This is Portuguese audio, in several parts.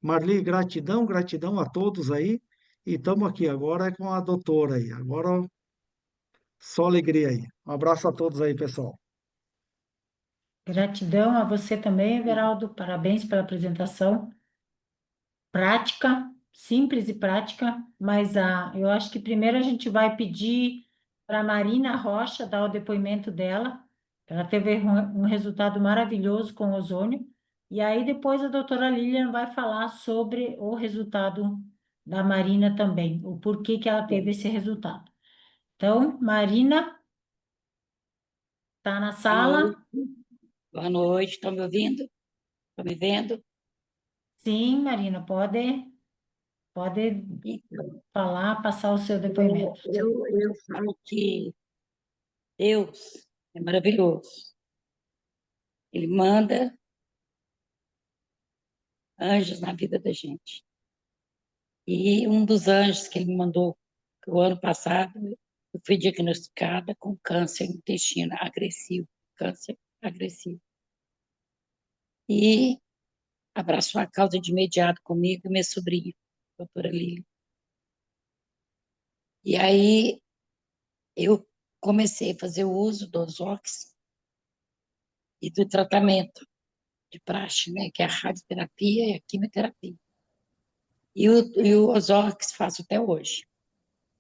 Marli, gratidão, gratidão a todos aí. E estamos aqui agora com a doutora aí. Agora só alegria aí. Um abraço a todos aí, pessoal. Gratidão a você também, Everaldo. Parabéns pela apresentação. Prática, simples e prática, mas eu acho que primeiro a gente vai pedir para a Marina Rocha dar o depoimento dela. Ela teve um resultado maravilhoso com o ozônio. E aí depois a doutora Lilian vai falar sobre o resultado da Marina também, o porquê que ela teve esse resultado. Então, Marina, está na Boa sala? noite. Boa noite, estão me ouvindo? Estão me vendo? Sim, Marina, pode Então, falar, passar o seu depoimento. eu falo que Deus é maravilhoso. Ele manda anjos na vida da gente. E um dos anjos que ele me mandou o ano passado, eu fui diagnosticada com câncer no intestino agressivo, câncer agressivo. E abraçou a causa de imediato comigo e minha sobrinha, a doutora Lili. E aí eu comecei a fazer o uso do Ozox e do tratamento de praxe, né, que é a radioterapia e a quimioterapia. E o Ozox faço até hoje.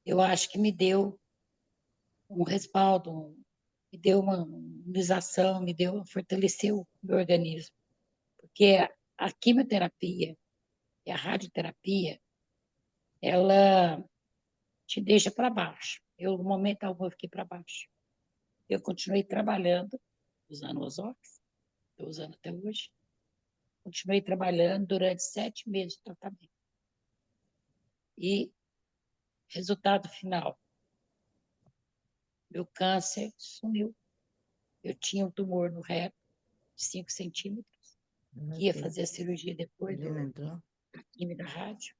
Eu acho que me deu um respaldo, me deu uma imunização, fortaleceu o meu organismo. Porque a quimioterapia e a radioterapia, ela te deixa para baixo. Eu, no momento algum, eu fiquei para baixo. Eu continuei trabalhando, usando o Ozox, estou usando até hoje. Continuei trabalhando durante 7 meses de tratamento. E resultado final, meu câncer sumiu. Eu tinha um tumor no reto de 5 centímetros, que ia fazer a cirurgia depois da quimio da rádio.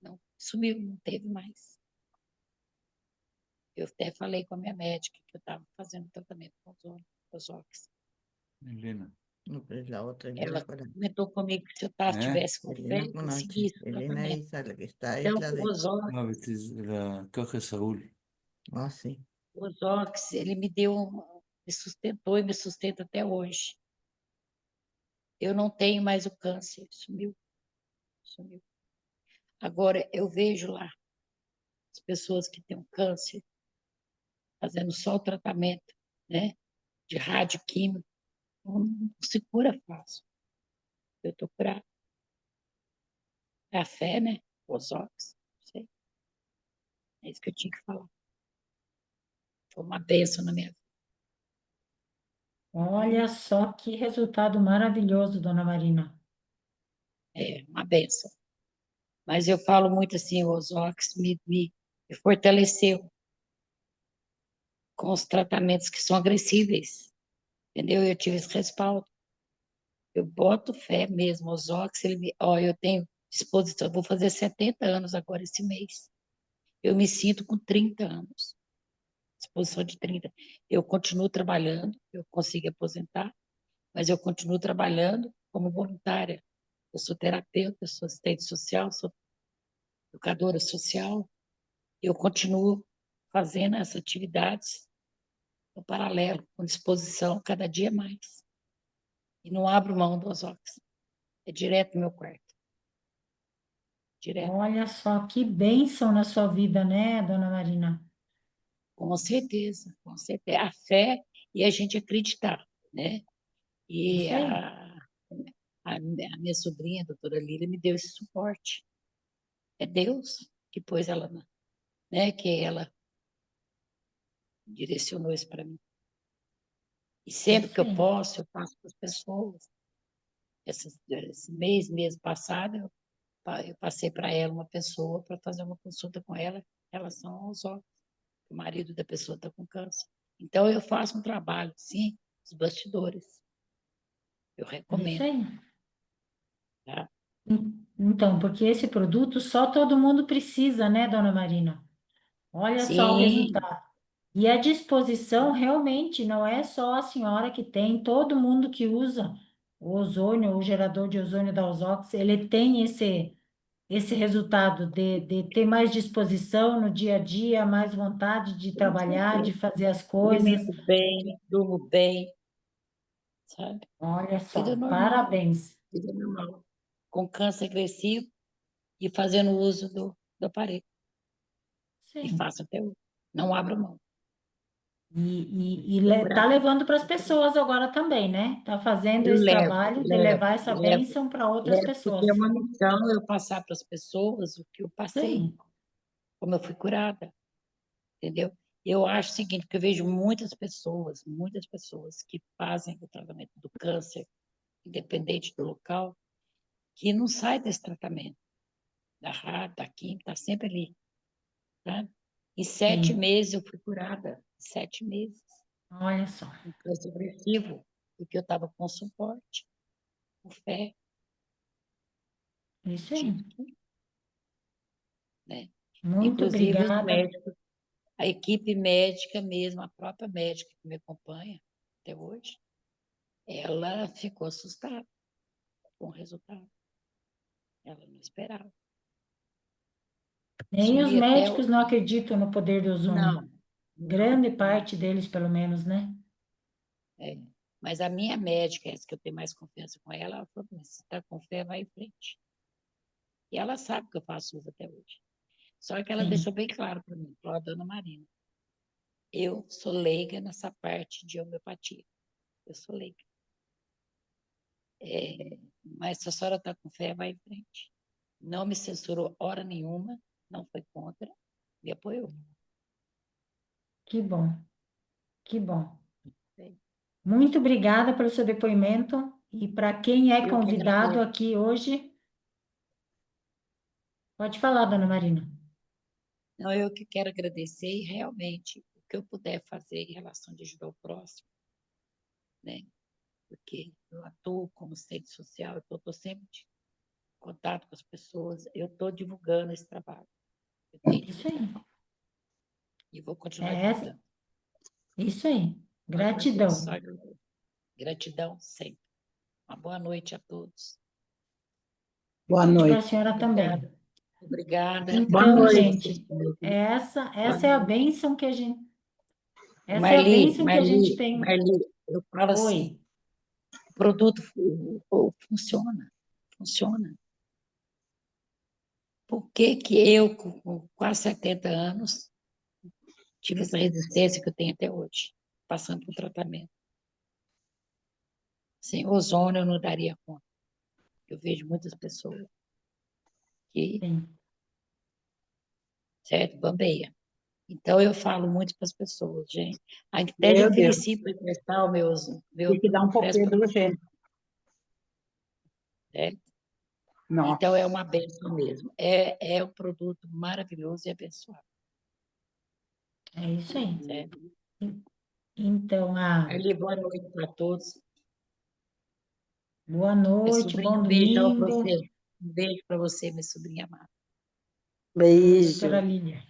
Não, sumiu, não teve mais. Eu até falei com a minha médica que eu estava fazendo tratamento com os óxidos. Elena. La otra, Ela Elena Cola. comentou comigo que se eu É? tivesse com fé, Elena eu Conache. conseguisse o Elena tratamento. esa, la que está, es Então, la de. ما كاخ ساول. Ah, sí. o Ozox, ele me deu, me sustentou e me sustenta até hoje. Eu não tenho mais o câncer, sumiu, sumiu. Agora, eu vejo lá as pessoas que têm um câncer fazendo só o tratamento, né, de radioquímico, não se cura fácil. Eu estou curada. É a fé, né? Os óculos, não sei. É isso que eu tinha que falar. Foi uma bênção na minha vida. Olha só que resultado maravilhoso, dona Marina. É uma bênção. Mas eu falo muito assim, os óculos me fortaleceu com os tratamentos que são agressíveis, entendeu? Eu tive esse respaldo. Eu boto fé mesmo, os óculos, eu tenho disposição, eu vou fazer 70 anos agora esse mês. Eu me sinto com 30 anos, disposição de 30. Eu continuo trabalhando, eu consigo aposentar, mas eu continuo trabalhando como voluntária. Eu sou terapeuta, eu sou assistente social, sou educadora social. Eu continuo fazendo essas atividades no paralelo, com disposição cada dia mais. E não abro mão do Ozox. É direto no meu quarto. Direto. Olha só que bênção na sua vida, né, dona Marina? Com certeza, com certeza. A fé e a gente acreditar, né? E Isso aí. a minha sobrinha, a doutora Lília, me deu esse suporte. É Deus que pôs ela, né? Que ela direcionou isso para mim. E sempre que Isso eu aí. posso, eu passo para as pessoas. Esse mês passado, eu passei para ela uma pessoa para fazer uma consulta com ela em relação aos óculos. O marido da pessoa está com câncer. Então, eu faço um trabalho, sim, os bastidores. Eu Isso recomendo, aí. tá? Então, porque esse produto só todo mundo precisa, né, dona Marina? Olha só o Sim, resultado. E a disposição realmente não é só a senhora que tem, todo mundo que usa o ozônio, o gerador de ozônio da Ozox, ele tem esse resultado de ter mais disposição no dia a dia, mais vontade de Com trabalhar, de certeza. fazer as Me coisas. alimento bem, durmo bem, sabe? Olha Vida só, normal, parabéns. vida normal. Com câncer agressivo e fazendo uso do aparelho. E Sim. faço até hoje. Não abro mão. E Procurar. tá levando para as pessoas agora também, né? Tá fazendo Eu esse levo, trabalho de levo, levar essa levo, bênção para outras levo, porque é pessoas. uma missão eu passar para as pessoas o que eu passei, Sim, como eu fui curada, entendeu? Eu acho o seguinte, porque eu vejo muitas pessoas que fazem o tratamento do câncer, independente do local, que não sai desse tratamento, da rádio, da química, está sempre ali, tá? Em 7 meses eu fui curada, 7 meses, olha só. um câncer agressivo, porque eu estava com suporte, com fé, Isso aí. tive que, né? Muito Inclusive os obrigada. médicos, a equipe médica mesmo, a própria médica que me acompanha até hoje, ela ficou assustada com o resultado. Ela não esperava. Nem os Sumi até. médicos não acreditam no poder do ozônio. Não, não, Grande não. parte deles, pelo menos, né? É. Mas a minha médica, essa que eu tenho mais confiança com ela, ela falou: se está com fé, vai em frente. E ela sabe que eu faço uso até hoje. Só que ela Sim, deixou bem claro para mim, falou: dona Marina, eu sou leiga nessa parte de homeopatia. Eu sou leiga. Mas se a senhora está com fé, vai em frente. Não me censurou hora nenhuma, não foi contra, me apoiou. que bom, que bom. Muito obrigada pelo seu depoimento. E para quem é Eu que convidado agradeço. aqui hoje, pode falar, dona Marina. Não, eu que quero agradecer e realmente o que eu puder fazer em relação de ajudar o próximo, né? Porque eu atuo como assistente social, eu estou sempre em contato com as pessoas, eu estou divulgando esse trabalho. Eu tenho Isso aí. divulgado e vou continuar É essa, divulgando. isso aí. Só agradeço, Gratidão. só agradeço. Gratidão sempre. Uma boa noite a todos. Boa Para a noite. senhora também. Obrigada. Obrigada. Boa Então, noite. gente, essa é a bênção que a gente, essa é a Marli, bênção que a gente Marli, tem. Marli, eu falo assim, Oi, o produto funciona, funciona. Por que que eu, com quase 70 anos, tive essa resistência que eu tenho até hoje, passando por tratamento? Sem ozônio eu não daria conta. Eu vejo muitas pessoas que, sim. certo, bambeia. Então eu falo muito para as pessoas, gente. Até Meu já Deus, ofereci para emprestar o tem meu que dar um pouquinho do jeito. certo? Nossa, Então é uma bênção mesmo. É um produto maravilhoso e abençoado, É isso aí. certo? Então, Ali, boa noite para todos. boa Minha noite, sobrinha, bom um beijão para domingo, você. Um beijo para você, minha sobrinha amada. doutora beijo. Lília.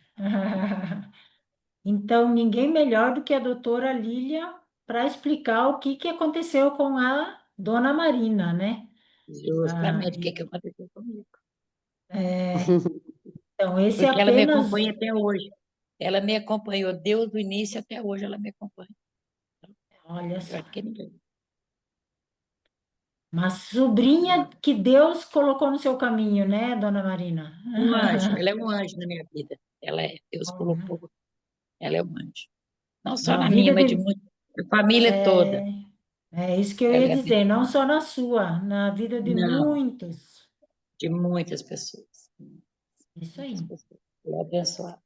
Então, ninguém melhor do que a doutora Lília para explicar o que aconteceu com a dona Marina, né? Ah, Justamente o que aconteceu comigo. então, esse é Porque ela me apenas, acompanha até hoje. Ela me acompanhou desde o início até hoje, ela me acompanha. olha Eu só, acho que ninguém. uma sobrinha que Deus colocou no seu caminho, né, dona Marina? Um anjo, ela é um anjo na minha vida. Deus Olha, colocou, ela é um anjo. Não só na na minha, vida mas de de, muita, da família toda. é, é isso que eu ia Ela é dizer, não abençoada. só na sua, na vida de Não, muitos. de muitas pessoas. Isso Muitas aí. pessoas. Ela é abençoada.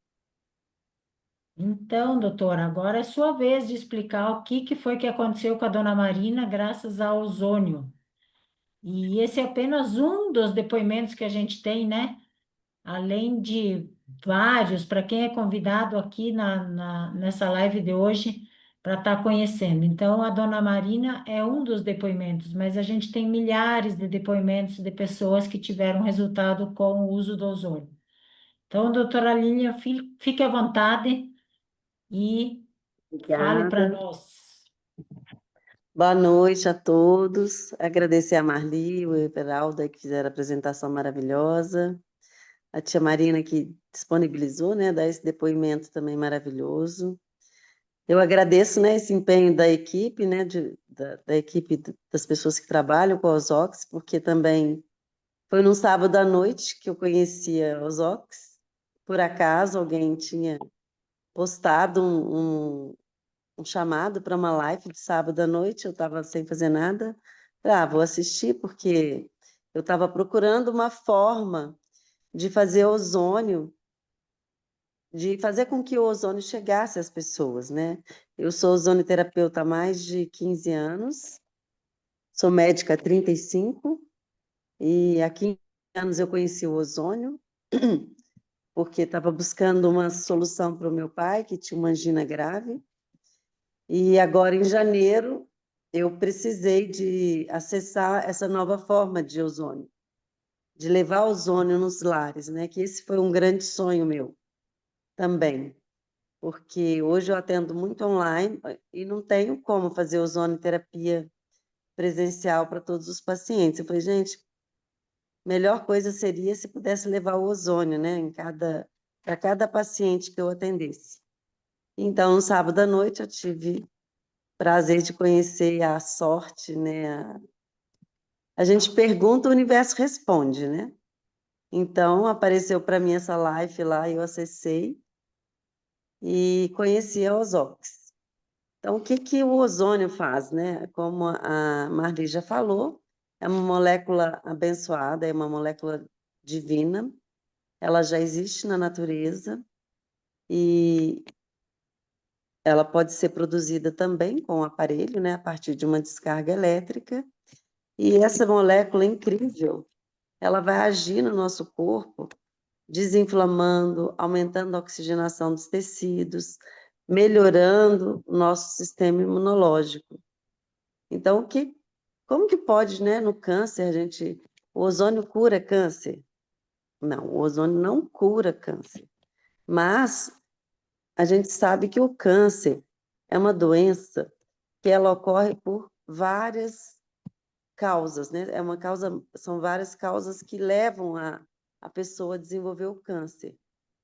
Então, doutora, agora é sua vez de explicar o que foi que aconteceu com a dona Marina graças ao ozônio. E esse é apenas um dos depoimentos que a gente tem, né? Além de vários, para quem é convidado aqui nessa live de hoje para estar conhecendo. Então, a dona Marina é um dos depoimentos, mas a gente tem milhares de depoimentos de pessoas que tiveram resultado com o uso do ozônio. Então, doutora Lília, fique à vontade e fale para Obrigada. nós. Boa noite a todos. Agradecer a Marli, o Everaldo aí que fizeram a apresentação maravilhosa. A tia Marina que disponibilizou, né, dar esse depoimento também maravilhoso. Eu agradeço, né, esse empenho da equipe, né, da equipe das pessoas que trabalham com a Ozox, porque também foi num sábado à noite que eu conhecia a Ozox. Por acaso, alguém tinha postado um chamado para uma live de sábado à noite, eu estava sem fazer nada. Falei, vou assistir, porque eu estava procurando uma forma de fazer ozônio, de fazer com que o ozônio chegasse às pessoas, né? Eu sou ozonioterapeuta há mais de 15 anos, sou médica há 35, e há 15 anos eu conheci o ozônio, porque estava buscando uma solução para o meu pai, que tinha uma angina grave, e agora em janeiro eu precisei de acessar essa nova forma de ozônio, de levar ozônio nos lares, né? Que esse foi um grande sonho meu também, porque hoje eu atendo muito online e não tenho como fazer ozonioterapia presencial para todos os pacientes. Eu falei, gente, melhor coisa seria se pudesse levar o ozônio, né, para cada paciente que eu atendesse. Então, no sábado à noite, eu tive prazer de conhecer a sorte, né? A gente pergunta, o universo responde, né? Então, apareceu para mim essa live lá, eu acessei e conheci a Ozox. Então, o que que o ozônio faz, né? Como a Marli já falou, é uma molécula abençoada, é uma molécula divina, ela já existe na natureza e ela pode ser produzida também com o aparelho, né? A partir de uma descarga elétrica. E essa molécula incrível, ela vai agir no nosso corpo, desinflamando, aumentando a oxigenação dos tecidos, melhorando o nosso sistema imunológico. Então, como que pode, né, no câncer, o ozônio cura câncer? Não, o ozônio não cura câncer. Mas a gente sabe que o câncer é uma doença que ela ocorre por várias causas, né? São várias causas que levam a pessoa a desenvolver o câncer.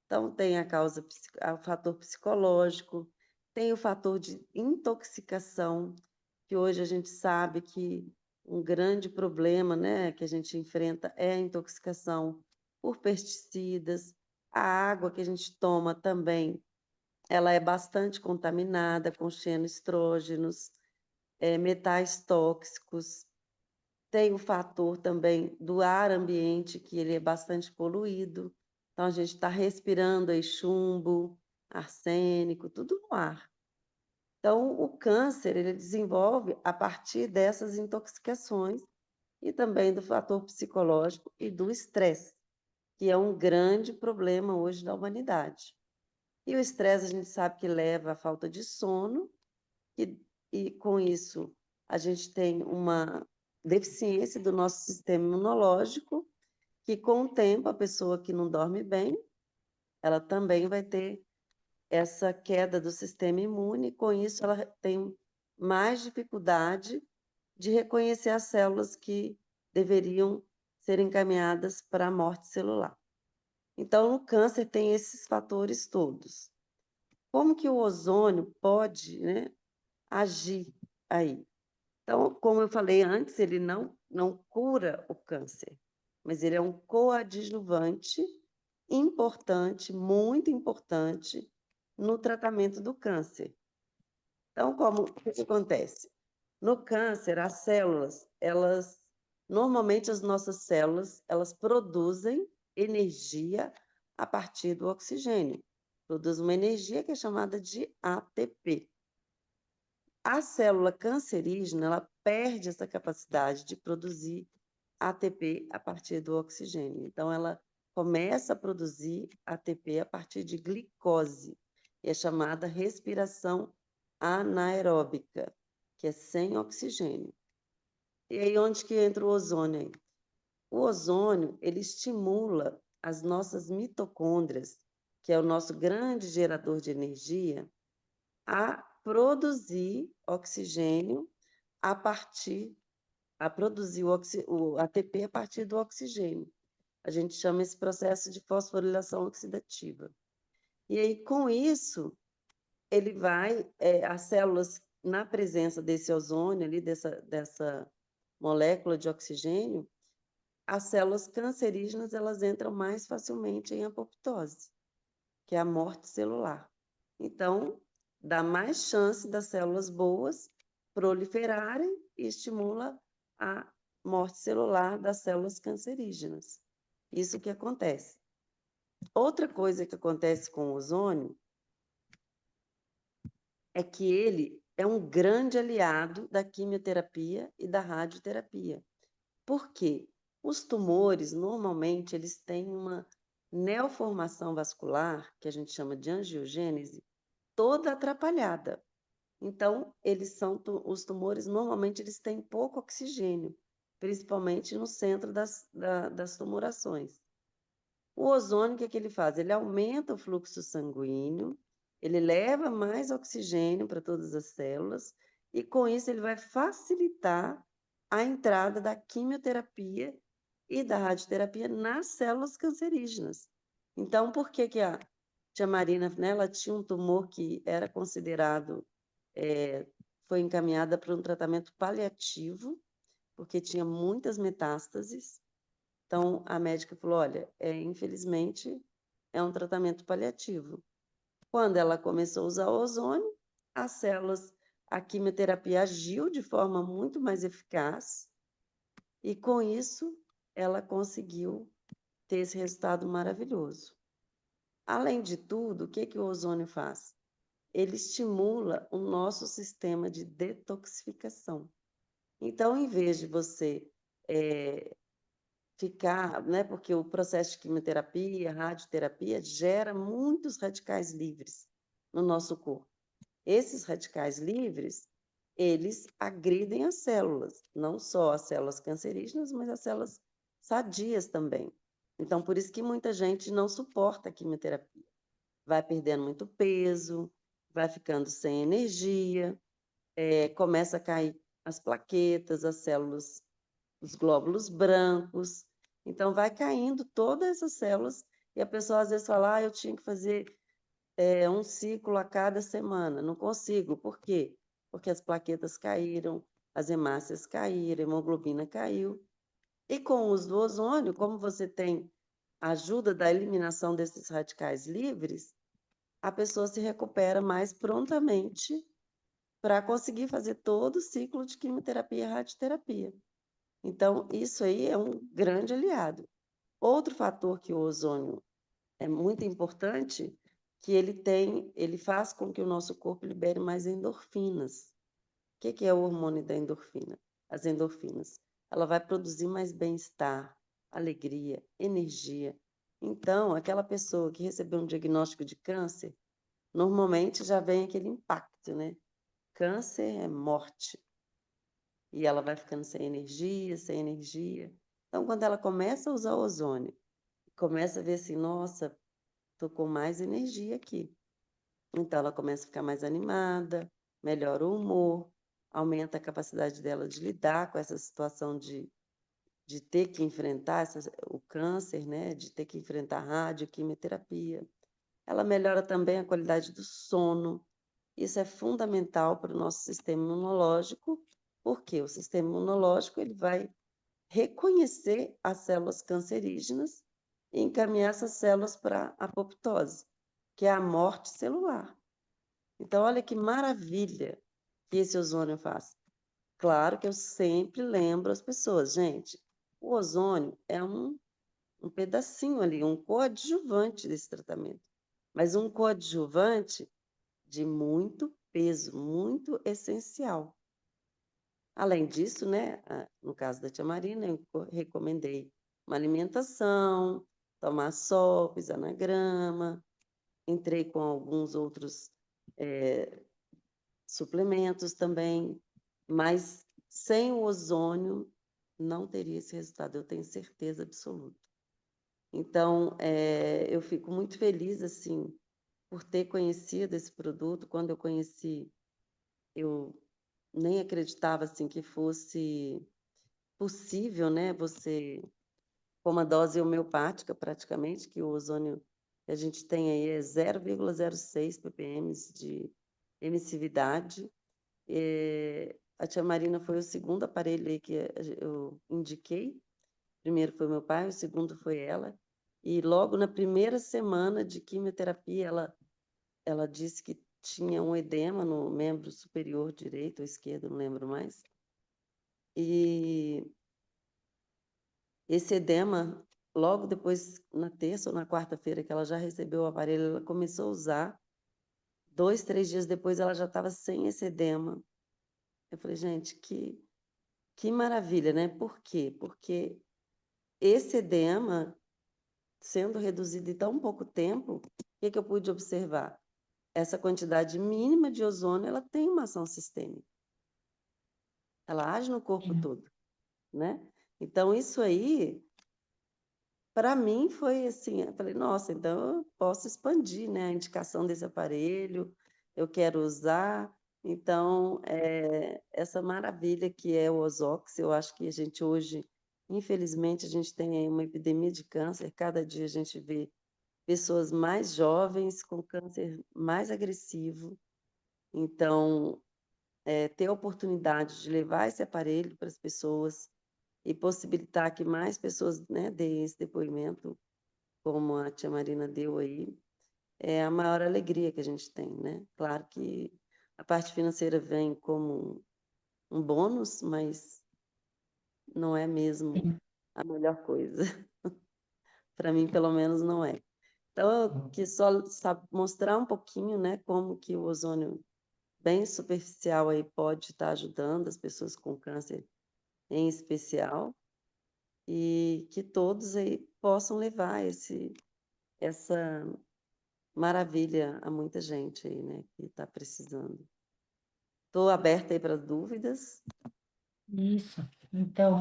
Então, tem o fator psicológico, tem o fator de intoxicação, que hoje a gente sabe que um grande problema, né, que a gente enfrenta é a intoxicação por pesticidas. A água que a gente toma também, ela é bastante contaminada com xenoestrógenos, metais tóxicos. Tem o fator também do ar ambiente, que ele é bastante poluído. Então, a gente está respirando aí chumbo, arsênico, tudo no ar. Então, o câncer, ele desenvolve a partir dessas intoxicações e também do fator psicológico e do estresse, que é um grande problema hoje da humanidade. E o estresse, a gente sabe que leva à falta de sono, e com isso a gente tem uma deficiência do nosso sistema imunológico, que com o tempo, a pessoa que não dorme bem, ela também vai ter essa queda do sistema imune, e com isso ela tem mais dificuldade de reconhecer as células que deveriam ser encaminhadas para a morte celular. Então, no câncer tem esses fatores todos. Como que o ozônio pode, né, agir aí? Então, como eu falei antes, ele não cura o câncer, mas ele é um coadjuvante importante, muito importante, no tratamento do câncer. Então, o que acontece? No câncer, as células, normalmente as nossas células, elas produzem energia a partir do oxigênio. Produz uma energia que é chamada de ATP. A célula cancerígena, ela perde essa capacidade de produzir ATP a partir do oxigênio. Então, ela começa a produzir ATP a partir de glicose, e é chamada respiração anaeróbica, que é sem oxigênio. E aí, onde que entra o ozônio aí? O ozônio, ele estimula as nossas mitocôndrias, que é o nosso grande gerador de energia, a produzir oxigênio a produzir o ATP a partir do oxigênio. A gente chama esse processo de fosforilação oxidativa. E aí, com isso, ele vai, as células, na presença desse ozônio ali, dessa molécula de oxigênio, as células cancerígenas, elas entram mais facilmente em apoptose, que é a morte celular. Então, dá mais chance das células boas proliferarem e estimula a morte celular das células cancerígenas. Isso que acontece. Outra coisa que acontece com o ozônio é que ele é um grande aliado da quimioterapia e da radioterapia. Por quê? Os tumores, normalmente, eles têm uma neoformação vascular, que a gente chama de angiogênese, toda atrapalhada. Então, os tumores, normalmente, eles têm pouco oxigênio, principalmente no centro das tumorações. O ozônio, o que ele faz? Ele aumenta o fluxo sanguíneo, ele leva mais oxigênio para todas as células, e com isso ele vai facilitar a entrada da quimioterapia e da radioterapia nas células cancerígenas. Então, por que a tia Marina, né, ela tinha um tumor que era considerado, foi encaminhada para um tratamento paliativo, porque tinha muitas metástases. Então, a médica falou, olha, infelizmente, é um tratamento paliativo. Quando ela começou a usar o ozônio, a quimioterapia agiu de forma muito mais eficaz, e com isso, ela conseguiu ter esse resultado maravilhoso. Além de tudo, o que o ozônio faz? Ele estimula o nosso sistema de detoxificação. Então, em vez de você ficar, né, porque o processo de quimioterapia, radioterapia, gera muitos radicais livres no nosso corpo. Esses radicais livres, eles agridem as células, não só as células cancerígenas, mas as células sadias também. Então, por isso que muita gente não suporta a quimioterapia. Vai perdendo muito peso, vai ficando sem energia, começa a cair as plaquetas, as células, os glóbulos brancos. Então, vai caindo todas essas células, e a pessoa às vezes fala, eu tinha que fazer um ciclo a cada semana. Não consigo. Por quê? Porque as plaquetas caíram, as hemácias caíram, a hemoglobina caiu. E com o uso do ozônio, como você tem a ajuda da eliminação desses radicais livres, a pessoa se recupera mais prontamente para conseguir fazer todo o ciclo de quimioterapia e radioterapia. Então, isso aí é um grande aliado. Outro fator que o ozônio é muito importante, que ele faz com que o nosso corpo libere mais endorfinas. O que é o hormônio da endorfina? As endorfinas. Ela vai produzir mais bem-estar, alegria, energia. Então, aquela pessoa que recebeu um diagnóstico de câncer, normalmente já vem aquele impacto, né? Câncer é morte. E ela vai ficando sem energia, sem energia. Então, quando ela começa a usar o ozônio, começa a ver assim, nossa, tô com mais energia aqui. Então, ela começa a ficar mais animada, melhora o humor, aumenta a capacidade dela de lidar com essa situação de ter que enfrentar o câncer, né? De ter que enfrentar rádio, quimioterapia. Ela melhora também a qualidade do sono. Isso é fundamental para o nosso sistema imunológico, porque o sistema imunológico ele vai reconhecer as células cancerígenas e encaminhar essas células para a apoptose, que é a morte celular. Então, olha que maravilha que esse ozônio faz. Claro que eu sempre lembro as pessoas, gente, o ozônio é um pedacinho ali, um coadjuvante desse tratamento, mas um coadjuvante de muito peso, muito essencial. Além disso, né, no caso da tia Marina, eu recomendei uma alimentação, tomar sol, pisar na grama, entrei com alguns outros suplementos também, mas sem o ozônio não teria esse resultado, eu tenho certeza absoluta. Então, eu fico muito feliz, assim, por ter conhecido esse produto. Quando eu conheci, eu nem acreditava assim que fosse possível, né, você, com uma dose homeopática praticamente, que o ozônio que a gente tem aí é 0,06 ppm de emissividade. A tia Marina foi o segundo aparelho aí que eu indiquei. Primeiro foi meu pai, o segundo foi ela. E logo na primeira semana de quimioterapia, ela disse que tinha um edema no membro superior direito ou esquerdo, não lembro mais. E esse edema, logo depois, na terça ou na quarta-feira que ela já recebeu o aparelho, ela começou a usar. 2, 3 dias depois, ela já estava sem esse edema. Eu falei, gente, que maravilha, né? Por quê? Porque esse edema, sendo reduzido em tão pouco tempo, o que eu pude observar? Essa quantidade mínima de ozônio, ela tem uma ação sistêmica. Ela age no corpo Sim. todo, né? Então, isso aí, para mim, foi assim, eu falei, nossa, então eu posso expandir, né, a indicação desse aparelho, eu quero usar. Então, essa maravilha que é o Ozox, eu acho que a gente hoje, infelizmente, a gente tem aí uma epidemia de câncer, cada dia a gente vê pessoas mais jovens com câncer mais agressivo. Então, ter a oportunidade de levar esse aparelho para as pessoas e possibilitar que mais pessoas, né, deem esse depoimento, como a tia Marina deu aí, é a maior alegria que a gente tem, né? Claro que a parte financeira vem como um bônus, mas não é mesmo Sim. a melhor coisa. Para mim, pelo menos, não é. Então, eu quis só mostrar um pouquinho, né, como que o ozônio bem superficial aí pode estar ajudando as pessoas com câncer em especial, e que todos aí possam levar essa maravilha a muita gente aí, né, que está precisando. Estou aberta aí para dúvidas. Isso. Então,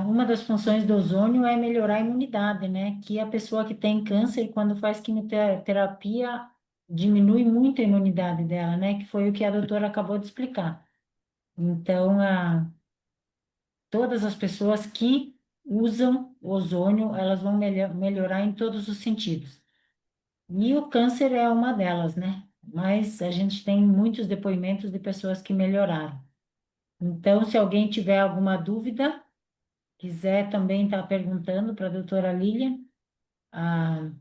uma das funções do ozônio é melhorar a imunidade, né? Que a pessoa que tem câncer, quando faz quimioterapia, diminui muito a imunidade dela, né? Que foi o que a doutora acabou de explicar. Então, todas as pessoas que usam ozônio, elas vão melhorar em todos os sentidos. E o câncer é uma delas, né? Mas a gente tem muitos depoimentos de pessoas que melhoraram. Então, se alguém tiver alguma dúvida, quiser também estar perguntando para a doutora Lilian, ah,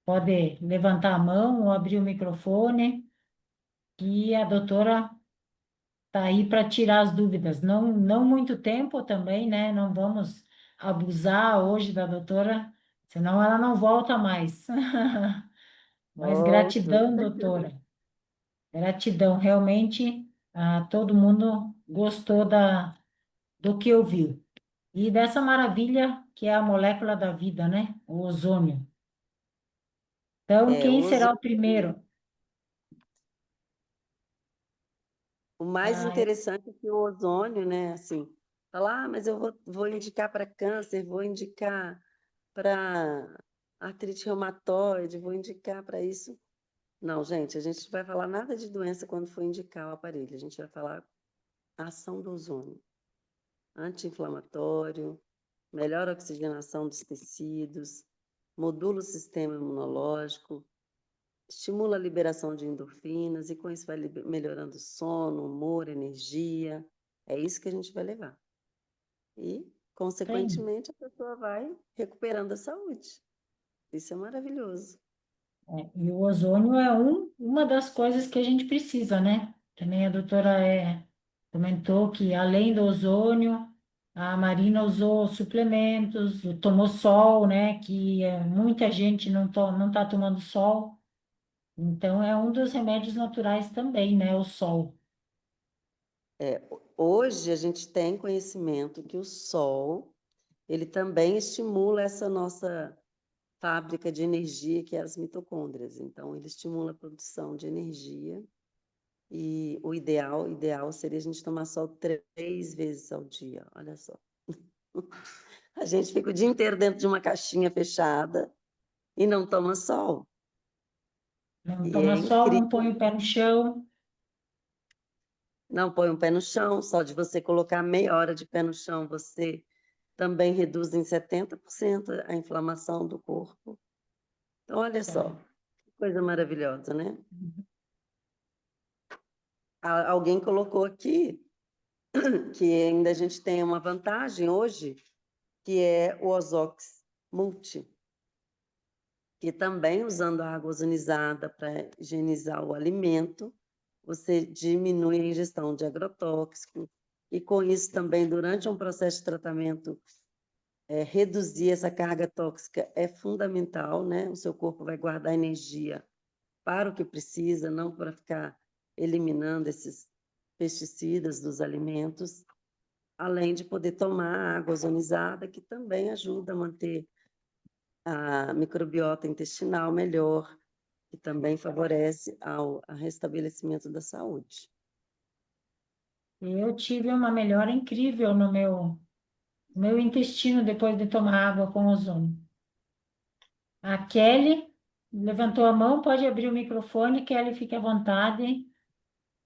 pode levantar a mão ou abrir o microfone, que a doutora está aí para tirar as dúvidas. Não, não muito tempo também, né? Não vamos abusar hoje da doutora, senão ela não volta mais. Mas Volto. gratidão, doutora. Gratidão. Realmente, todo mundo gostou do que ouviu. E dessa maravilha que é a molécula da vida, né? O ozônio. Então, O quem será o ozônio, primeiro? o mais Ah, interessante é que o ozônio, né, assim, falar, mas eu vou indicar para câncer, vou indicar para artrite reumatoide, vou indicar para isso. Não, gente, a gente não vai falar nada de doença quando for indicar o aparelho, a gente vai falar a ação do ozônio, anti-inflamatório, melhora a oxigenação dos tecidos, modula o sistema imunológico, estimula a liberação de endorfinas e com isso vai melhorando o sono, humor, energia. É isso que a gente vai levar. E, tem. consequentemente, a pessoa vai recuperando a saúde. Isso é maravilhoso. E o ozônio é uma das coisas que a gente precisa, né? Também a doutora comentou que, além do ozônio, a Marina usou suplementos, tomou sol, né? Que muita gente não tá tomando sol. Então, é um dos remédios naturais também, né? O sol. Hoje a gente tem conhecimento que o sol, ele também estimula essa nossa fábrica de energia, que é as mitocôndrias. Então, ele estimula a produção de energia. E o ideal seria a gente tomar sol 3 vezes ao dia. Olha só. A gente fica o dia inteiro dentro de uma caixinha fechada e não toma sol. Não E é toma sol, não põe incrível. o pé no chão. Não põe um pé no chão, só de você colocar meia hora de pé no chão, você também reduz em 70% a inflamação do corpo. Então, olha só, que coisa maravilhosa, né? Alguém colocou aqui que ainda a gente tem uma vantagem hoje, que é o Ozox Multi, que também usando a água ozonizada para higienizar o alimento, você diminui a ingestão de agrotóxico, e com isso também, durante um processo de tratamento, reduzir essa carga tóxica é fundamental, né? O seu corpo vai guardar energia para o que precisa, não para ficar eliminando esses pesticidas dos alimentos, além de poder tomar água ozonizada, que também ajuda a manter a microbiota intestinal melhor, que também favorece ao restabelecimento da saúde. Eu tive uma melhora incrível no meu intestino depois de tomar água com ozônio. A Kelly levantou a mão, pode abrir o microfone, Kelly, fique à vontade.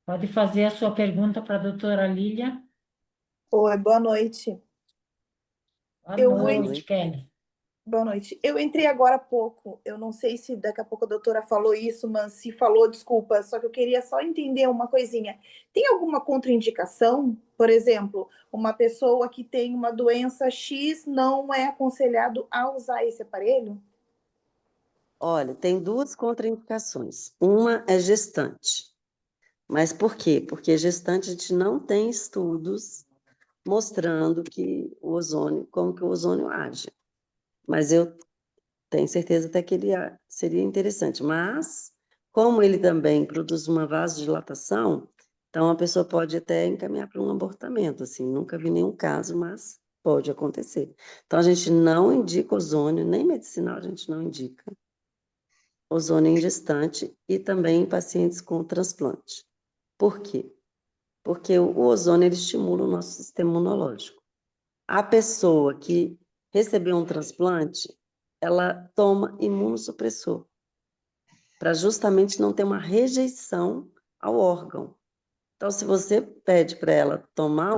Pode fazer a sua pergunta para a doutora Lília. Oi, boa noite. Boa Eu noite, Kelly. Boa noite. Eu entrei agora há pouco. Eu não sei se daqui a pouco a doutora falou isso, mas se falou, desculpa. Só que eu queria só entender uma coisinha. Tem alguma contraindicação? Por exemplo, uma pessoa que tem uma doença X não é aconselhado a usar esse aparelho? Olha, tem duas contraindicações. Uma é gestante. Mas por quê? Porque gestante a gente não tem estudos mostrando que o ozônio, como que o ozônio age. Mas eu tenho certeza até que ele seria interessante. Mas, como ele também produz uma vasodilatação, então a pessoa pode até encaminhar para um abortamento, assim, nunca vi nenhum caso, mas pode acontecer. Então, a gente não indica ozônio, nem medicinal a gente não indica ozônio em gestante e também em pacientes com transplante. Por quê? Porque o ozônio ele estimula o nosso sistema imunológico. A pessoa que recebeu um transplante, ela toma imunossupressor, para justamente não ter uma rejeição ao órgão. Então, se você pede para ela tomar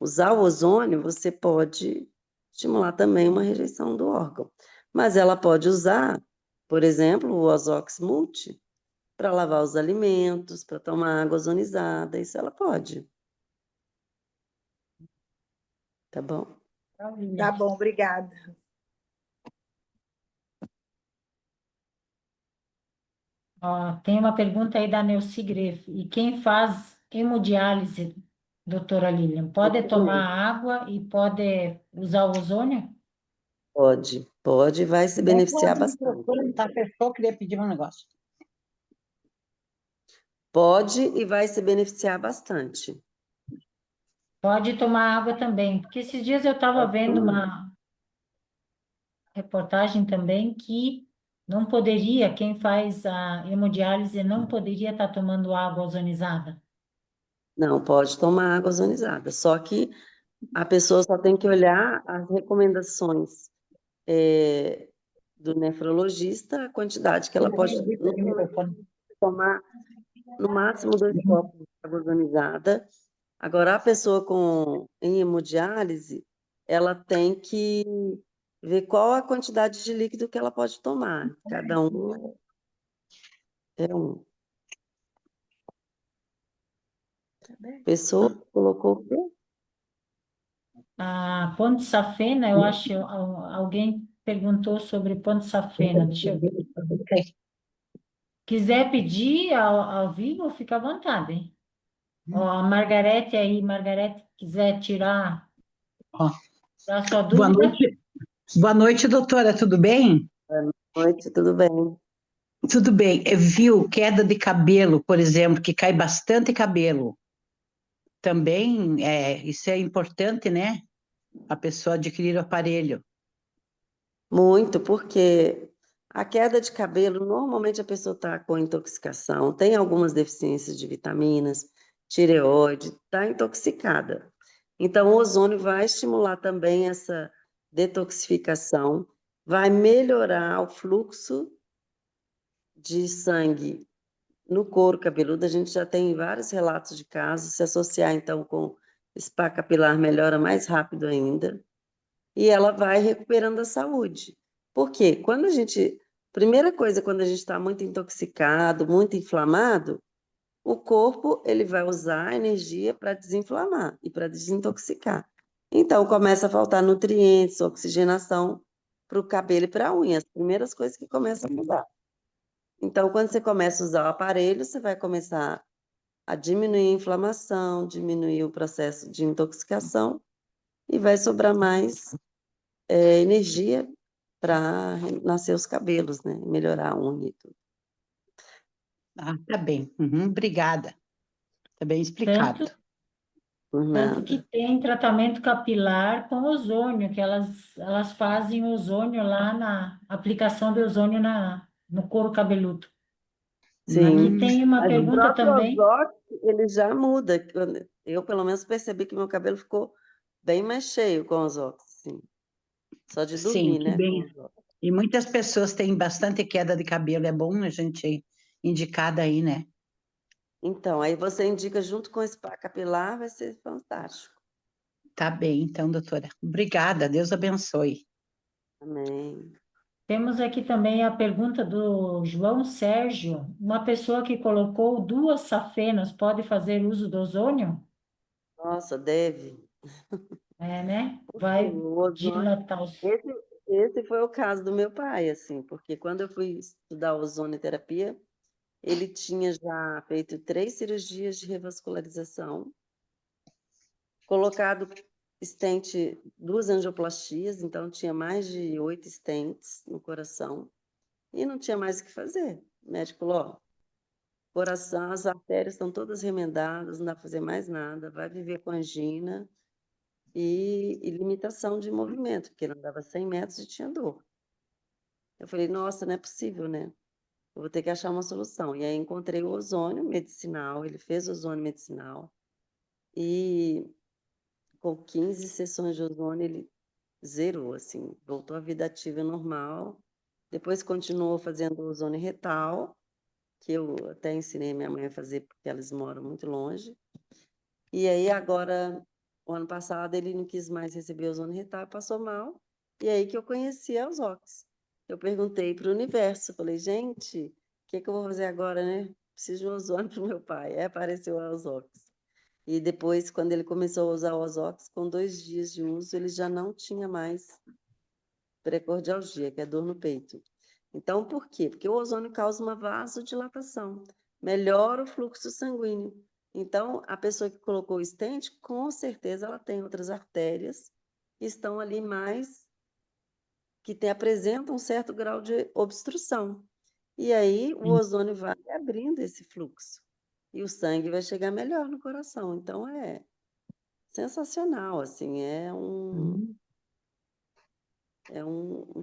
usar o ozônio, você pode estimular também uma rejeição do órgão. Mas ela pode usar, por exemplo, o Ozox Multi, para lavar os alimentos, para tomar água ozonizada, isso ela pode. Tá bom? Tá bom, obrigada. Ó, tem uma pergunta aí da Neuci Greff. E quem faz hemodiálise, doutora Lilian, pode tomar água e pode usar o ozônio? Pode, vai se beneficiar Pode, bastante. tá, pessoa queria pedir um negócio. Pode e vai se beneficiar bastante. Pode tomar água também, porque esses dias eu estava vendo uma reportagem também que não poderia, quem faz a hemodiálise não poderia estar tomando água ozonizada. Não, pode tomar água ozonizada, só que a pessoa só tem que olhar as recomendações do nefrologista, a quantidade que ela pode tomar, no máximo 2 copos de água ozonizada. Agora, a pessoa em hemodiálise, ela tem que ver qual a quantidade de líquido que ela pode tomar. Cada um é um. Pessoa colocou o quê? A ponte safena, eu acho, alguém perguntou sobre ponte safena. Deixa eu ver. Quiser pedir ao vivo, fica à vontade, hein? Ó, a Margarete aí, Margarete, quiser tirar Ó, a sua boa dúvida, noite. Boa noite, doutora, tudo bem? Boa noite, tudo bem? Tudo bem. Viu queda de cabelo, por exemplo, que cai bastante cabelo. Também isso é importante, né? A pessoa adquirir o aparelho. Muito, porque a queda de cabelo, normalmente a pessoa está com intoxicação, tem algumas deficiências de vitaminas, tireoide, está intoxicada. Então, o ozônio vai estimular também essa detoxificação, vai melhorar o fluxo de sangue No couro cabeludo, a gente já tem vários relatos de casos. Se associar, então, com spa capilar, melhora mais rápido ainda. E ela vai recuperando a saúde. Por quê? Primeira coisa, quando a gente está muito intoxicado, muito inflamado, o corpo ele vai usar a energia para desinflamar e para desintoxicar. Então, começa a faltar nutrientes, oxigenação para o cabelo e para a unha, as primeiras coisas que começam a mudar. Então, quando você começa a usar o aparelho, você vai começar a diminuir a inflamação, diminuir o processo de intoxicação e vai sobrar mais energia para nascer os cabelos, né? Melhorar a unha e tudo. Ah, tá bem. Uhum, obrigada. Tá bem explicado. Por Tanto nada. que tem tratamento capilar com ozônio, que elas fazem ozônio lá na aplicação de ozônio no couro cabeludo. Sim. Aqui tem uma Mas o pergunta próprio também. Ozox, ele já muda. Eu, pelo menos, percebi que meu cabelo ficou bem mais cheio com o Ozox, sim. Só de Sim, dormir, que né? Com o bem. Ozox. E muitas pessoas têm bastante queda de cabelo. É bom a gente indicar daí, né? Então, aí você indica junto com o spa capilar, vai ser fantástico. Tá bem, então, doutora. Obrigada. Deus abençoe. Amém. Temos aqui também a pergunta do João Sérgio. Uma pessoa que colocou 2 safenas pode fazer uso do ozônio? Nossa, deve. É, né? Porque Vai o ozônio. dilatar os... Esse foi o caso do meu pai, assim, porque quando eu fui estudar ozonioterapia, ele tinha já feito 3 cirurgias de revascularização, colocado stent, 2 angioplastias, então tinha mais de 8 stents no coração, e não tinha mais o que fazer. O médico falou, ó, coração, as artérias estão todas remendadas, não dá para fazer mais nada, vai viver com angina e limitação de movimento, porque ele andava 100 metros e tinha dor. Eu falei, nossa, não é possível, né? Eu vou ter que achar uma solução. E aí encontrei o ozônio medicinal, ele fez ozônio medicinal, e com 15 sessões de ozônio ele zerou, assim, voltou à vida ativa normal. Depois continuou fazendo ozônio retal, que eu até ensinei minha mãe a fazer, porque elas moram muito longe. E aí agora, o ano passado, ele não quis mais receber ozônio retal, passou mal, e aí que eu conheci a Ozox. Eu perguntei para o universo, falei, gente, o que eu vou fazer agora, né? Preciso de um ozônio para o meu pai. Aí apareceu a Ozox. E depois, quando ele começou a usar o Ozox, com 2 dias de uso, ele já não tinha mais precordialgia, que é dor no peito. Então, por quê? Porque o ozônio causa uma vasodilatação, melhora o fluxo sanguíneo. Então, a pessoa que colocou o stent, com certeza ela tem outras artérias que estão ali mais, apresentam um certo grau de obstrução. E aí o ozônio vai abrindo esse fluxo. E o sangue vai chegar melhor no coração. Então, é sensacional, assim, é um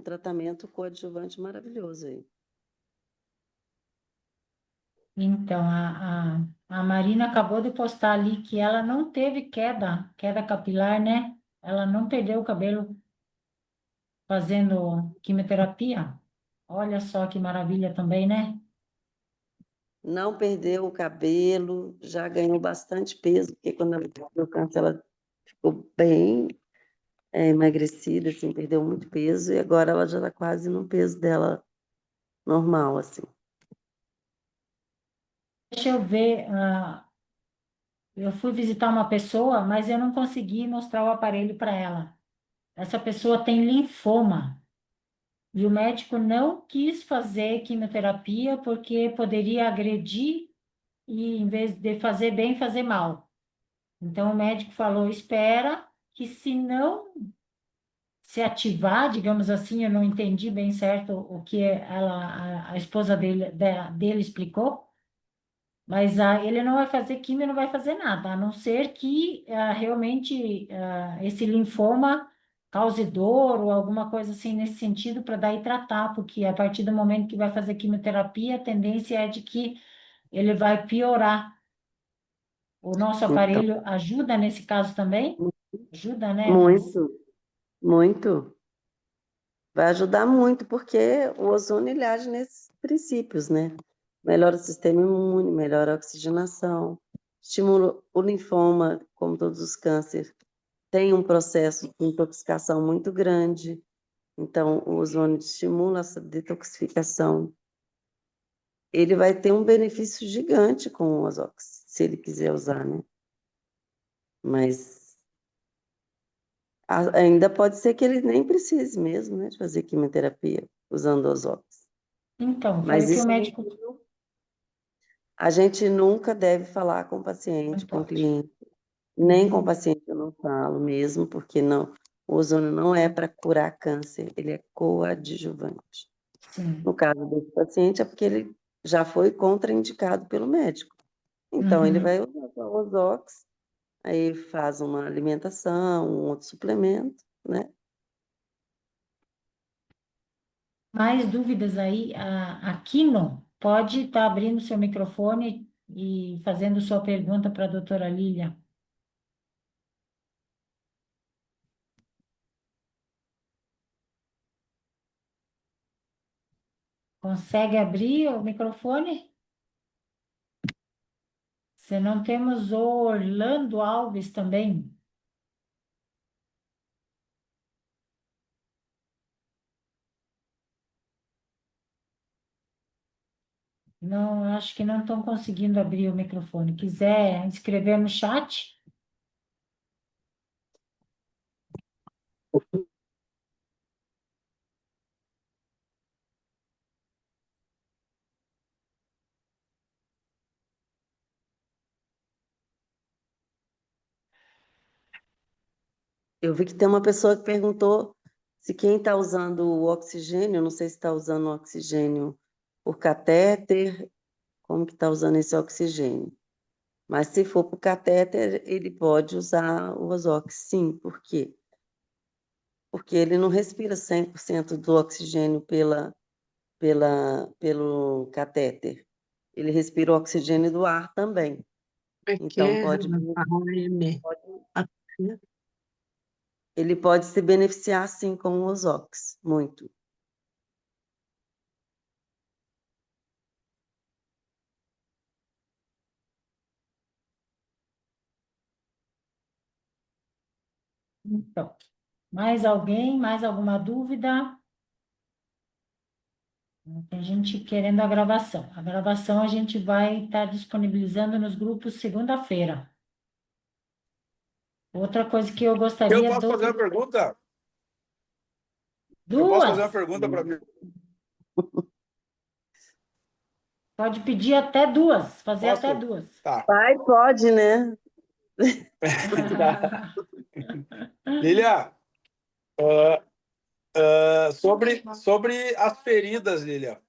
tratamento coadjuvante maravilhoso aí. Então, a Marina acabou de postar ali que ela não teve queda capilar, né? Ela não perdeu o cabelo fazendo quimioterapia. Olha só que maravilha também, né? Não perdeu o cabelo, já ganhou bastante peso, porque quando ela teve o câncer, ela ficou bem emagrecida, assim, perdeu muito peso, e agora ela já está quase no peso dela normal, assim. Deixa eu ver. Eu fui visitar uma pessoa, mas eu não consegui mostrar o aparelho para ela. Essa pessoa tem linfoma. E o médico não quis fazer quimioterapia porque poderia agredir e, em vez de fazer bem, fazer mal. Então, o médico falou: espera, que se não se ativar, digamos assim, eu não entendi bem certo o que a esposa dele explicou, mas ele não vai fazer quimio, não vai fazer nada, a não ser que realmente esse linfoma cause dor ou alguma coisa assim nesse sentido para daí tratar, porque a partir do momento que vai fazer quimioterapia, a tendência é de que ele vai piorar. O nosso Então, aparelho ajuda nesse caso também? Ajuda, né? Mas muito, muito. Vai ajudar muito, porque o ozônio ele age nesses princípios, né? melhora o sistema imune, melhora a oxigenação, estimula o linfoma, como todos os cânceres, tem um processo de intoxicação muito grande, então o ozônio estimula essa detoxificação. Ele vai ter um benefício gigante com o Ozox, se ele quiser usar, né? Mas ainda pode ser que ele nem precise mesmo, né, de fazer quimioterapia usando Ozox. Então, foi Mas o que o isso médico a gente nunca deve falar com o paciente, não com o pode. cliente, nem com o paciente eu não falo mesmo, porque não, o ozônio não é para curar câncer, ele é coadjuvante. Sim. No caso desse paciente é porque ele já foi contraindicado pelo médico. Então, ele vai usar o Ozox, aí faz uma alimentação, um outro suplemento, né? Mais dúvidas aí? A Kino pode estar abrindo seu microfone e fazendo sua pergunta para a doutora Lília. Consegue abrir o microfone? Se não temos o Orlando Alves também. Não, acho que não estão conseguindo abrir o microfone. Quiser escrever no chat? Eu vi que tem uma pessoa que perguntou se quem está usando o oxigênio, não sei se está usando o oxigênio por catéter, como que está usando esse oxigênio. Mas se for por catéter, ele pode usar o Ozox, sim. Por quê? Porque ele não respira 100% do oxigênio pelo catéter. Ele respira o oxigênio do ar também. Então, ele pode se beneficiar, sim, com o Ozox, muito. Então, mais alguém? Mais alguma dúvida? Tem gente querendo a gravação. A gravação a gente vai estar disponibilizando nos grupos segunda-feira. Outra coisa que eu Eu gostaria posso fazer uma pergunta? Eu posso fazer uma duas. pergunta para mim? Pode pedir até duas, fazer até Posso? duas. Tá. Pai, pode, né? Lilia, sobre as feridas, Lilia,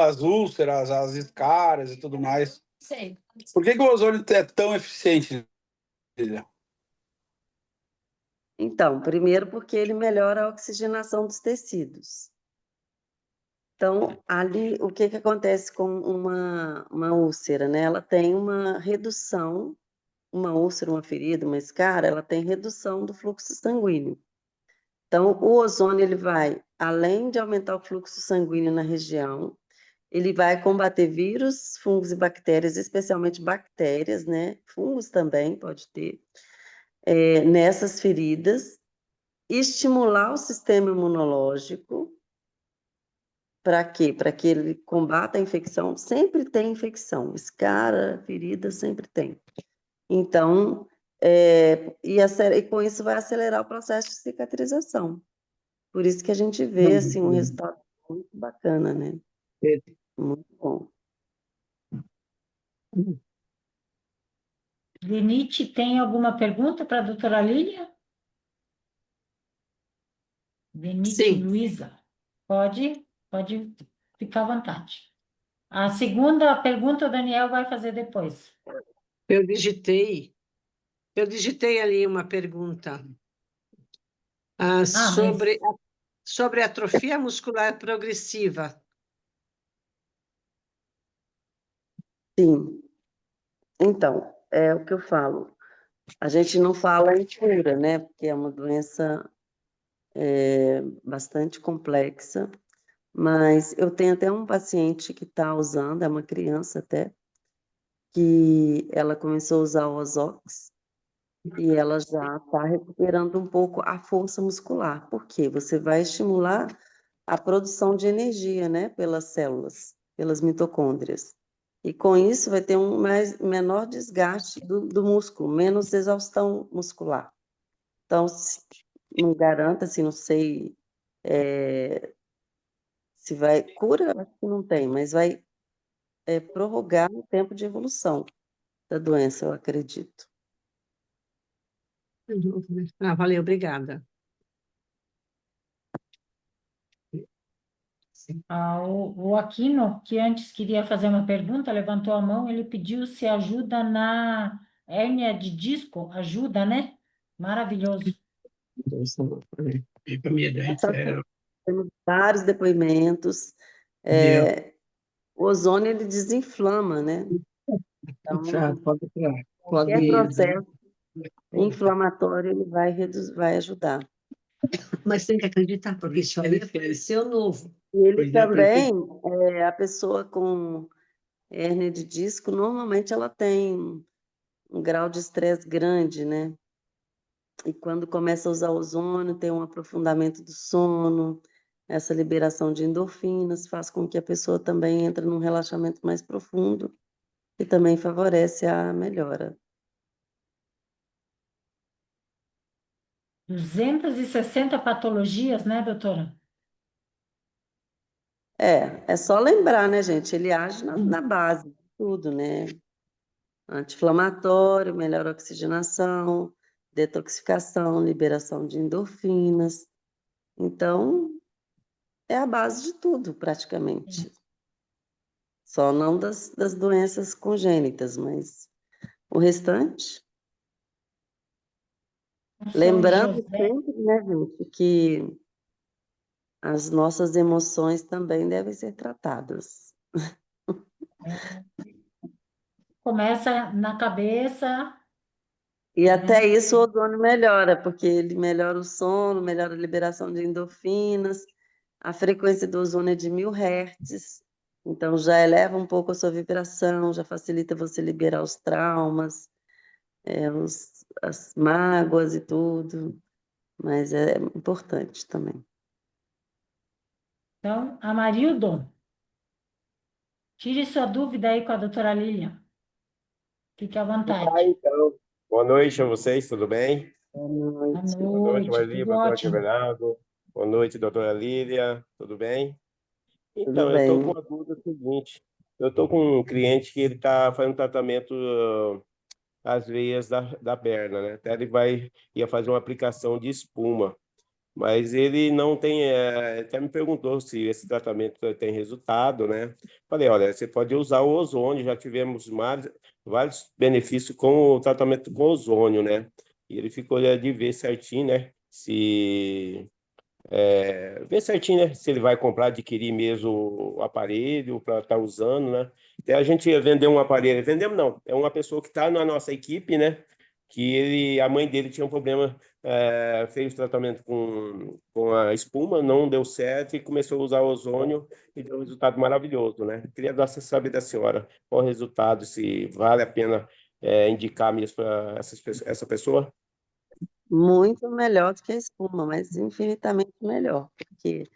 as úlceras, as escaras e tudo mais. Sei. Por que o ozônio é tão eficiente, Lilia? Então, primeiro porque ele melhora a oxigenação dos tecidos. Então, ali, o que acontece com uma úlcera, né? Ela tem uma redução, uma úlcera, uma ferida, uma escara, ela tem redução do fluxo sanguíneo. Então, o ozônio, ele vai, além de aumentar o fluxo sanguíneo na região, ele vai combater vírus, fungos e bactérias, especialmente bactérias, né? Fungos também pode ter, nessas feridas, estimular o sistema imunológico. Para quê? Para que ele combata a infecção. Sempre tem infecção, escara, ferida, sempre tem. Então, e com isso vai acelerar o processo de cicatrização. Por isso que a gente vê assim, um resultado muito bacana, né? Muito bom. Denite, tem alguma pergunta para a doutora Lília? Denite Sim. Luiza, pode ficar à vontade. A segunda pergunta o Daniel vai fazer depois. Eu digitei ali uma pergunta sobre atrofia muscular progressiva. Sim. Então, é o que eu falo. A gente não fala em cura, né? Porque é uma doença bastante complexa, Mas eu tenho até um paciente que está usando, é uma criança até, que ela começou a usar o Ozox e ela já está recuperando um pouco a força muscular. Por quê? Você vai estimular a produção de energia, né, pelas células, pelas mitocôndrias. E com isso vai ter um menor desgaste do músculo, menos exaustão muscular. Então, não garanta, assim, não sei se vai... Cura, acho que não tem, mas vai prorrogar o tempo de evolução da doença, eu acredito. Ah, valeu, obrigada. O Aquino, que antes queria fazer uma pergunta, levantou a mão, ele pediu se ajuda na hérnia de disco, ajuda, né? Maravilhoso. Temos vários depoimentos. O ozônio, ele desinflama, né? Então, qualquer processo inflamatório, ele vai ajudar. Mas tem que acreditar, porque isso aí apareceu novo. E ele também, a pessoa com hérnia de disco, normalmente ela tem um grau de estresse grande, né? E quando começa a usar ozônio, tem um aprofundamento do sono, essa liberação de endorfinas faz com que a pessoa também entre num relaxamento mais profundo e também favorece a melhora. 260 patologias, né, doutora? É só lembrar, né, gente? Ele age na base de tudo, né? Anti-inflamatório, melhora a oxigenação, detoxificação, liberação de endorfinas. Então, é a base de tudo, praticamente. Só não das doenças congênitas, mas o restante. São Lembrando José. sempre, né, gente, que as nossas emoções também devem ser tratadas. Começa na cabeça, E até né? isso o ozônio melhora, porque ele melhora o sono, melhora a liberação de endorfinas, a frequência do ozônio é de 1000 Hz, então já eleva um pouco a sua vibração, já facilita você liberar os traumas, as mágoas e tudo, mas é importante também. Então, Amarildo, tire sua dúvida aí com a doutora Lilian. Fique à vontade. Então, boa noite a vocês, tudo bem? Boa Boa noite. Boa noite, noite, Maria, tudo boa noite, ótimo. Bernardo. Boa noite, doutora Lília, tudo bem? Tudo Então, eu estou com bem. uma dúvida seguinte. Eu estou com um cliente que ele está fazendo tratamento às veias da perna, né? Até ia fazer uma aplicação de espuma, mas ele não tem, até me perguntou se esse tratamento tem resultado, né? Falei, olha, você pode usar o ozônio, já tivemos vários benefícios com o tratamento com ozônio, né? E ele ficou de ver certinho, né? Ver certinho, né? Se ele vai comprar, adquirir mesmo o aparelho para estar usando, né? Até a gente ia vender um aparelho, vendemos não, é uma pessoa que está na nossa equipe, né? A mãe dele tinha um problema, fez o tratamento com a espuma, não deu certo e começou a usar ozônio e deu um resultado maravilhoso, né? Queria saber da senhora qual o resultado, se vale a pena indicar mesmo para essa pessoa. Muito melhor do que a espuma, mas infinitamente melhor, porque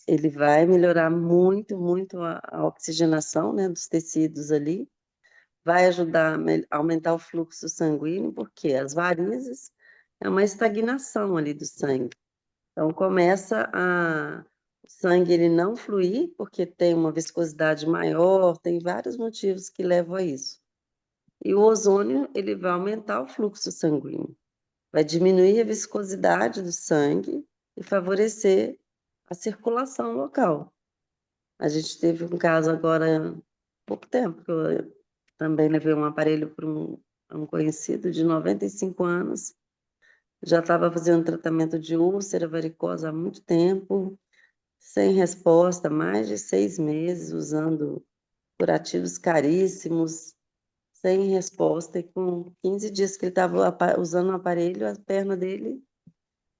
ele vai melhorar muito, muito a oxigenação, né, dos tecidos ali, vai ajudar a aumentar o fluxo sanguíneo, porque as varizes é uma estagnação ali do sangue. Então, o sangue ele não fluir, porque tem uma viscosidade maior, tem vários motivos que levam a isso. E o ozônio, ele vai aumentar o fluxo sanguíneo, vai diminuir a viscosidade do sangue e favorecer a circulação local. A gente teve um caso agora, há pouco tempo, que eu também levei um aparelho para um conhecido de 95 anos, já estava fazendo tratamento de úlcera varicosa há muito tempo, sem resposta, mais de 6 meses, usando curativos caríssimos, sem resposta, e com 15 dias que ele estava usando o aparelho, a perna dele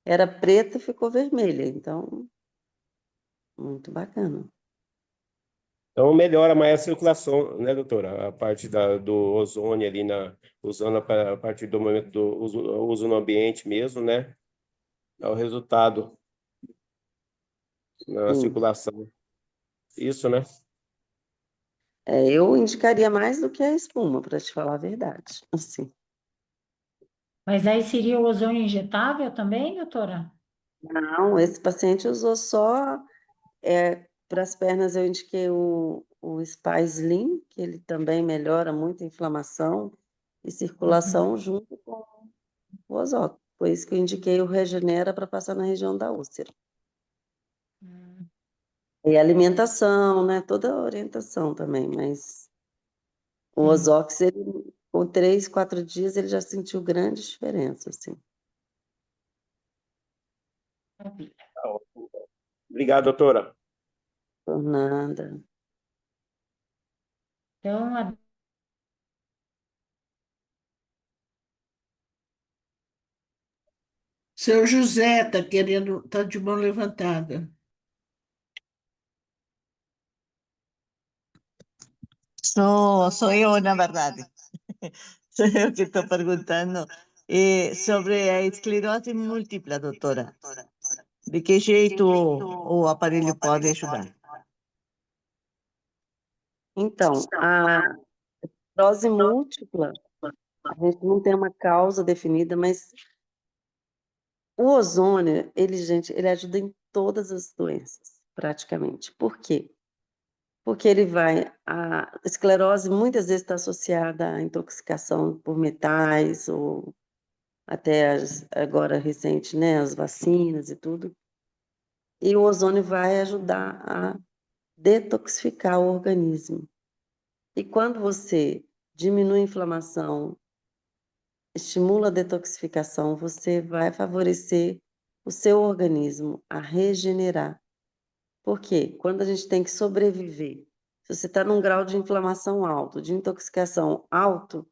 era preta e ficou vermelha. Então, Muito bacana. Então melhora mais a circulação, né, doutora? A parte do ozônio ali usando a partir do momento do uso no ambiente mesmo, né? Dá o resultado na Sim. circulação. Isso, né? Eu indicaria mais do que a espuma, para te falar a verdade. Assim. Mas aí seria o ozônio injetável também, doutora? Não, esse paciente usou só para as pernas, eu indiquei o Spa Slim, que ele também melhora muito a inflamação e circulação junto com o Ozóx. Por isso que eu indiquei o Regenera para passar na região da úlcera. E alimentação, né? Toda a orientação também, mas o Ozóx, ele, com 3, 4 dias, ele já sentiu grande diferença, assim. Obrigado, doutora. Por nada. Então, Seu José está querendo, tá de mão levantada. Sou eu, na verdade. Sou eu que estou perguntando. Sobre a esclerose múltipla, doutora. De que jeito o aparelho pode ajudar? Então, a esclerose múltipla, a gente não tem uma causa definida, mas o ozônio, gente, ele ajuda em todas as doenças, praticamente. Por quê? Porque a esclerose muitas vezes está associada à intoxicação por metais, ou até agora recente, né, as vacinas e tudo. E o ozônio vai ajudar a detoxificar o organismo. E quando você diminui a inflamação, estimula a detoxificação, você vai favorecer o seu organismo a regenerar. Por quê? Quando a gente tem que sobreviver, se você está num grau de inflamação alto, de intoxicação alto,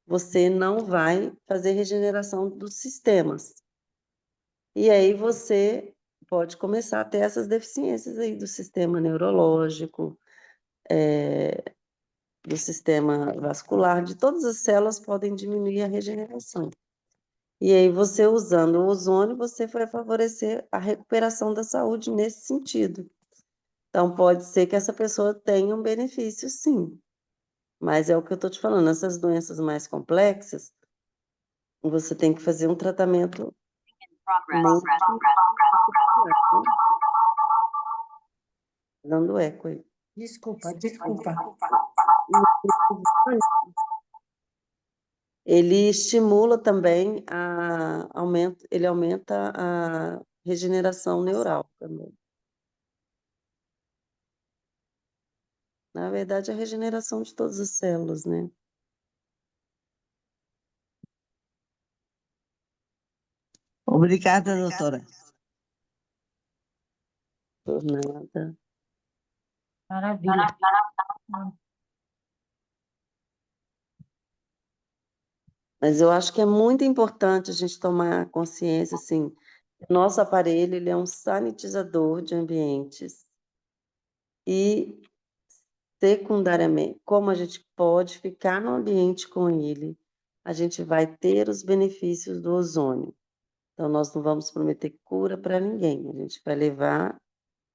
você não vai fazer regeneração dos sistemas. E aí você pode começar a ter essas deficiências aí do sistema neurológico, do sistema vascular, de todas as células podem diminuir a regeneração. E aí você usando o ozônio, você vai favorecer a recuperação da saúde nesse sentido. Então, pode ser que essa pessoa tenha um benefício, sim. Mas é o que eu estou te falando, essas doenças mais complexas, você tem que fazer um tratamento muito... Dando eco aí. desculpa. Ele estimula também ele aumenta a regeneração neural também. Na verdade, a regeneração de todas as células, né? Obrigada, doutora. Por nada. Maravilha. Mas eu acho que é muito importante a gente tomar consciência, assim, nosso aparelho, ele é um sanitizador de ambientes. E, secundariamente, como a gente pode ficar no ambiente com ele, a gente vai ter os benefícios do ozônio. Então, nós não vamos prometer cura para ninguém, a gente vai levar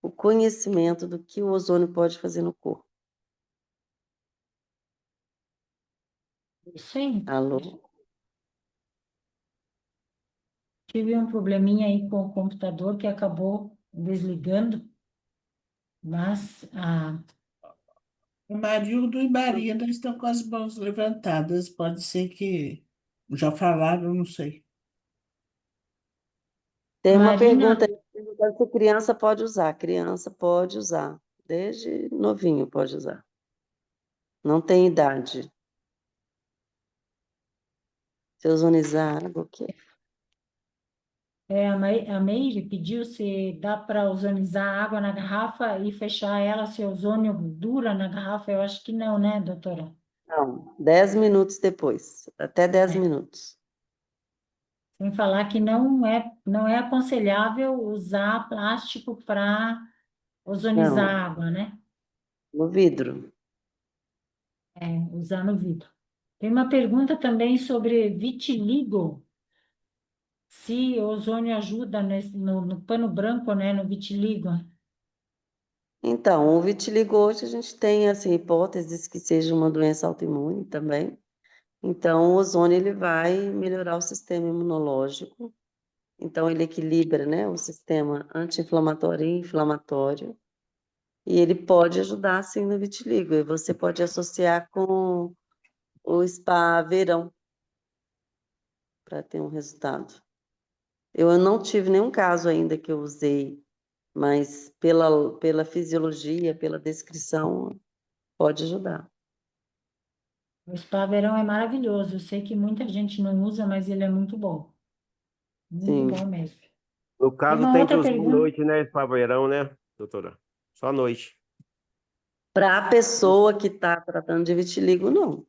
o conhecimento do que o ozônio pode fazer no corpo. Isso aí. Alô? Tive um probleminha aí com o computador que acabou desligando, mas O Marildo e Marina estão com as mãos levantadas. Pode ser que já falaram, não sei. Tem uma Marina, pergunta aí, perguntando se criança pode usar. Criança pode usar, desde novinho pode usar. Não tem idade. Se ozonizar água, o quê? a Meire pediu se dá para ozonizar a água na garrafa e fechar ela se o ozônio dura na garrafa. Eu acho que não, né, doutora? Não, 10 minutos depois, até 10 É. minutos. Sem falar que não é aconselhável usar plástico para ozonizar Não, a água, né? no vidro. É, usar no vidro. Tem uma pergunta também sobre vitiligo. Se o ozônio ajuda no pano branco, né? No vitiligo. Então, o vitiligo hoje a gente tem assim, hipóteses que seja uma doença autoimune também. Então, o ozônio ele vai melhorar o sistema imunológico. Então, ele equilibra, né, o sistema anti-inflamatório e inflamatório. E ele pode ajudar, sim, no vitiligo. E você pode associar com o spa verão para ter um resultado. Eu não tive nenhum caso ainda que eu usei, mas pela fisiologia, pela descrição, pode ajudar. O spa verão é maravilhoso. Eu sei que muita gente não usa, mas ele é muito bom. Muito bom Sim. mesmo. No Tem caso, uma tem que outra usar à pergunta. noite, né? Para verão, né, doutora? Só à noite. Para a pessoa que está tratando de vitiligo, não.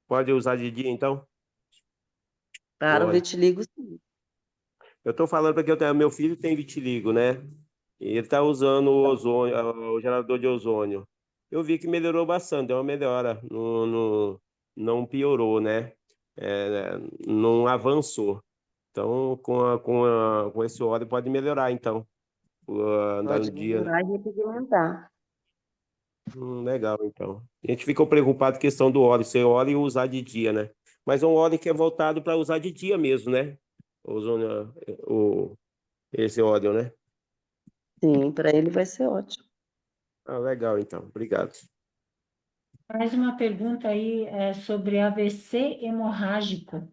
Pode usar de dia, então? Para o Óleo. vitiligo, sim. Eu estou falando porque meu filho tem vitiligo, né? E ele está usando o ozônio, o gerador de ozônio. Eu vi que melhorou bastante, deu uma melhora. Não piorou, né? Não avançou. Então, com esse óleo pode melhorar, então. Andar no Pode dia. melhorar e repigmentar. Legal, então. A gente ficou preocupado com a questão do óleo, ser óleo e usar de dia, né? Mas é um óleo que é voltado para usar de dia mesmo, né? O ozônio, esse óleo, né? Sim, para ele vai ser ótimo. Ah, legal, então. Obrigado. Mais uma pergunta aí sobre AVC hemorrágico.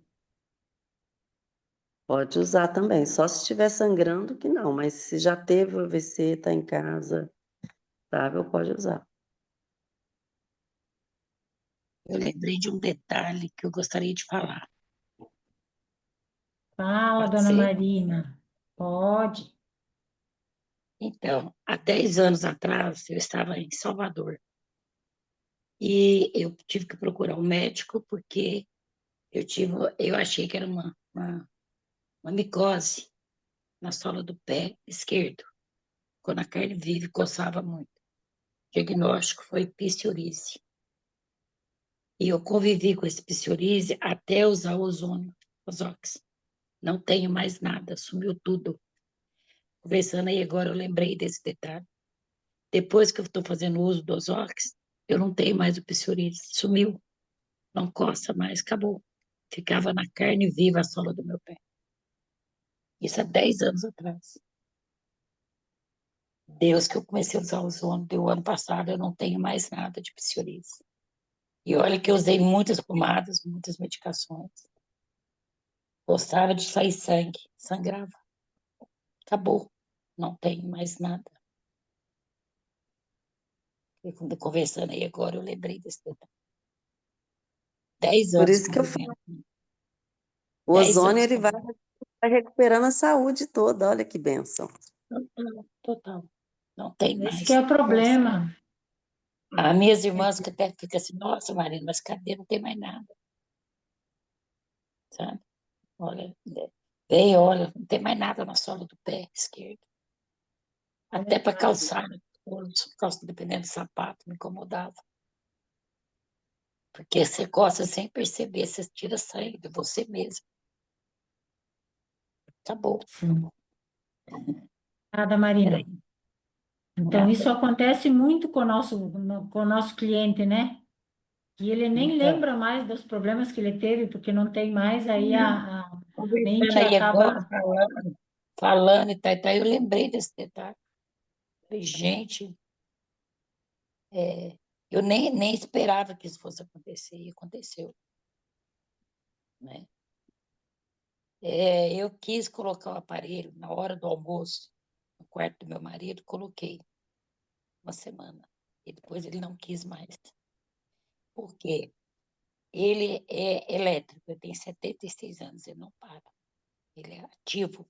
Pode usar também, só se estiver sangrando que não, mas se já teve o AVC, está em casa, estável, pode usar. Eu lembrei de um detalhe que eu gostaria de falar. Fala, Pode dona ser? Marina. Pode. Então, há 10 anos atrás, eu estava em Salvador e eu tive que procurar um médico porque eu achei que era uma micose na sola do pé esquerdo, quando a carne viva coçava muito. O diagnóstico foi psoríase. E eu convivi com esse psoríase até usar o ozônio, Ozox. Não tenho mais nada, sumiu tudo. Conversando aí agora, eu lembrei desse detalhe. Depois que eu estou fazendo uso do Ozox, eu não tenho mais o psoríase. Sumiu, não coça mais, acabou. Ficava na carne viva a sola do meu pé. Isso há 10 anos atrás. Deus que eu comecei a usar o ozônio, deu ano passado, eu não tenho mais nada de psoríase. E olha que eu usei muitas pomadas, muitas medicações. Gostava de sair sangue, sangrava. Acabou, não tenho mais nada. E quando conversando aí agora, eu lembrei desse detalhe. 10 Por anos isso que eu falo, convivendo. o 10 ozônio anos ele convivendo. vai recuperando a saúde toda, olha que bênção. Total, total. Não tem Esse que é mais. o Nossa. problema. As minhas irmãs que até ficam assim, nossa, Marina, mas cadê? Não tem mais nada, sabe? Olha, bem, olha, não tem mais nada na sola do pé esquerdo. É Até para verdade. calçar, calça, dependendo do sapato, me incomodava. Porque você coça sem perceber, você tira sangue de você mesmo. Acabou. Sim. Nada, Marina. Peraí, Então, isso nada. acontece muito com o nosso cliente, né? Que ele nem Então, lembra mais dos problemas que ele teve, porque não tem mais, aí a conversando mente aí agora, acaba. falando e tal, eu lembrei desse detalhe. Falei, gente, eu nem esperava que isso fosse acontecer, e aconteceu, né? Eu quis colocar o aparelho na hora do almoço, no quarto do meu marido, coloquei uma semana. E depois ele não quis mais. Por quê? Ele é elétrico, ele tem 76 anos, ele não para. Ele é ativo.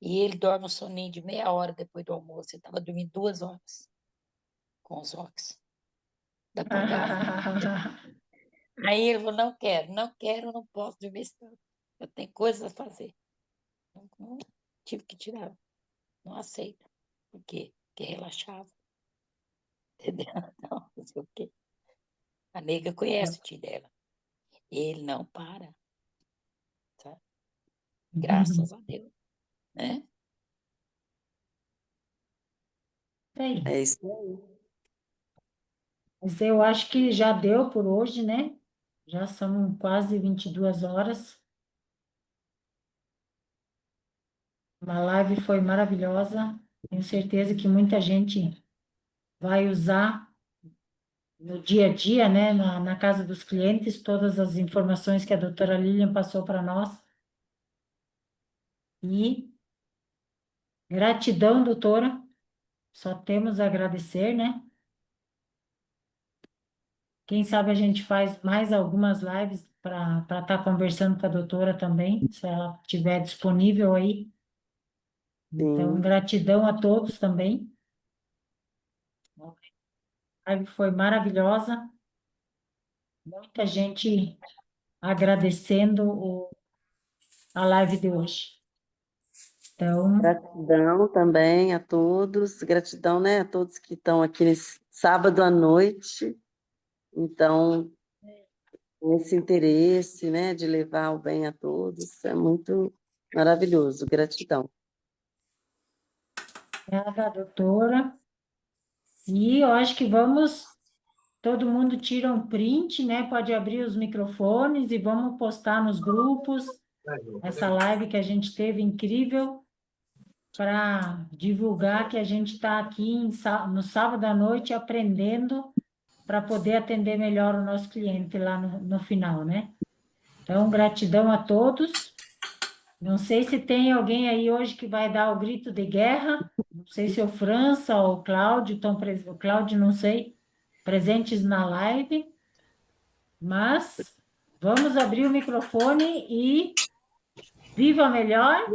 E ele dorme um soninho de meia hora depois do almoço. Ele estava dormindo 2 horas com os óculos da Pangara. Aí ele falou, não quero, não posso dormir esse tanto. Eu tenho coisas a fazer. Tive que tirar. Não aceita. Por quê? que relaxava. Entendeu? Não sei o quê. A nega conhece o tio dela. Ele não para, sabe? Graças a Deus, né? Bem, É isso aí. mas eu acho que já deu por hoje, né? Já são quase 22 horas. A live foi maravilhosa. Tenho certeza que muita gente vai usar no dia a dia, né? Na casa dos clientes, todas as informações que a doutora Lilian passou para nós. E gratidão, doutora. Só temos a agradecer, né? Quem sabe a gente faz mais algumas lives para estar conversando com a doutora também, se ela estiver disponível aí. Então, Sim. gratidão a todos também. A live foi maravilhosa. Muita gente agradecendo a live de hoje. Então, Gratidão também a todos, gratidão, né, a todos que estão aqui nesse sábado à noite. Então, esse interesse, né, de levar o bem a todos é muito maravilhoso. Gratidão. obrigada, doutora. E eu acho que todo mundo tira um print, né? Pode abrir os microfones e vamos postar nos grupos essa live que a gente teve incrível para divulgar que a gente está aqui no sábado à noite aprendendo para poder atender melhor o nosso cliente lá no final, né? Então, gratidão a todos. Não sei se tem alguém aí hoje que vai dar o grito de guerra. Não sei se o França ou o Cláudio estão presentes. O Cláudio, não sei, presentes na live. Mas vamos abrir o microfone e viva melhor.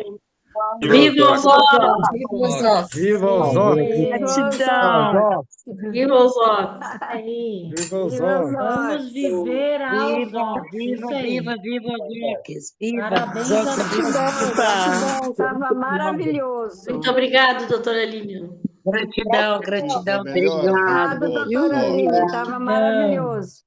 Viva os Osórios! Viva os Osórios! Viva os Osórios! Gratidão! Viva os Osórios! Aí. Viva os Viva os Osórios! Vamos viver aos Viva, Osórios. Isso viva, aí. viva, viva Osórios! Viva, Parabéns a Zoca, viva! todos. Opa! Estava maravilhoso. Muito obrigada, doutora Lilian. Gratidão, gratidão, Obrigado, obrigado. doutora Lilian, estava maravilhoso.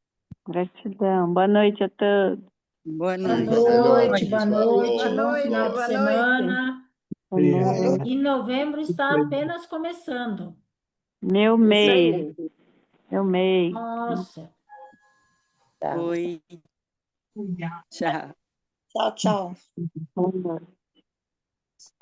Gratidão. Boa noite a todos. Boa Boa noite. noite, boa Boa noite. Bom noite, final de boa noite. semana. Obrigado. E novembro está apenas começando. Meu Isso mês, aí. meu mês. Nossa. Oi. Tchau. Tchau, tchau. Boa noite.